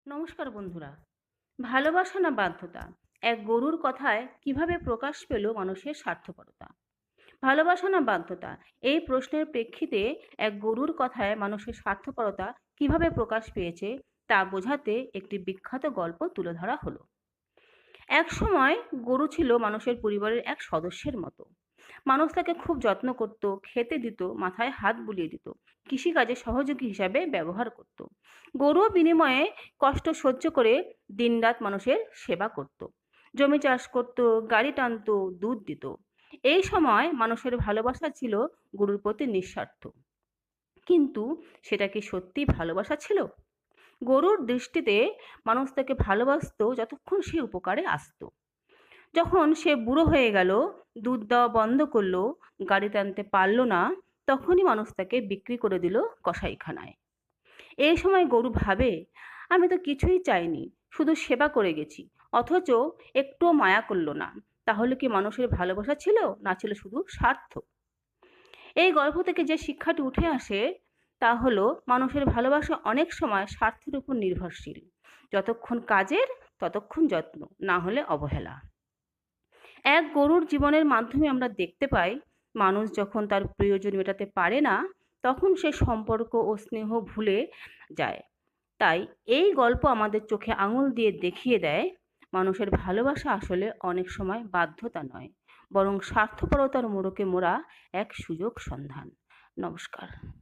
নমস্কার বন্ধুরা। ভালোবাসা না বাধ্যতা? এক গরুর কথায় কিভাবে প্রকাশ পেল মানুষের স্বার্থপরতা? ভালোবাসা না বাধ্যতা? এই প্রশ্নের প্রেক্ষিতে এক গরুর কথায় মানুষের স্বার্থপরতা কিভাবে প্রকাশ পেয়েছে তা বোঝাতে একটি বিখ্যাত গল্প তুলে ধরা হলো। এক সময় গরু ছিল মানুষের পরিবারের এক সদস্যের মতো। মানুষ তাকে খুব যত্ন করত, খেতে দিত, মাথায় হাত বুলিয়ে দিত, কৃষিকাজে সহযোগী হিসাবে ব্যবহার করত। গরুও বিনিময়ে কষ্ট সহ্য করে দিনরাত মানুষের সেবা করত, জমি চাষ করত, গাড়ি টানতো, দুধ দিত। এই সময় মানুষের ভালোবাসা ছিল গরুর প্রতি নিঃস্বার্থ। কিন্তু সেটা কি সত্যি ভালোবাসা ছিল? গরুর দৃষ্টিতে মানুষ তাকে ভালোবাসতো যতক্ষণ সে উপকারে আসতো। যখন সে বুড়ো হয়ে গেল, দুধ দেওয়া বন্ধ করলো, গাড়ি টানতে পারলো না, তখনই মানুষ তাকে বিক্রি করে দিল কসাইখানায়। এই সময় গরু ভাবে, আমি তো কিছুই চাইনি, শুধু সেবা করে গেছি, অথচ একটুও মায়া করলো না। তাহলে কি মানুষের ভালোবাসা ছিল, না ছিল শুধু স্বার্থ? এই গল্প থেকে যে শিক্ষাটি উঠে আসে তা হলো, মানুষের ভালোবাসা অনেক সময় স্বার্থের উপর নির্ভরশীল। যতক্ষণ কাজের, ততক্ষণ যত্ন, না হলে অবহেলা। এক গরুর জীবনের মাধ্যমে আমরা দেখতে পাই, মানুষ যখন তার প্রয়োজন মেটাতে পারে না, তখন সে সম্পর্ক ও স্নেহ ভুলে যায়। তাই এই গল্প আমাদের চোখে আঙুল দিয়ে দেখিয়ে দেয়, মানুষের ভালোবাসা আসলে অনেক সময় বাধ্যতা নয়, বরং স্বার্থপরতার মোড়কে মোড়া এক সুযোগ সন্ধান। নমস্কার।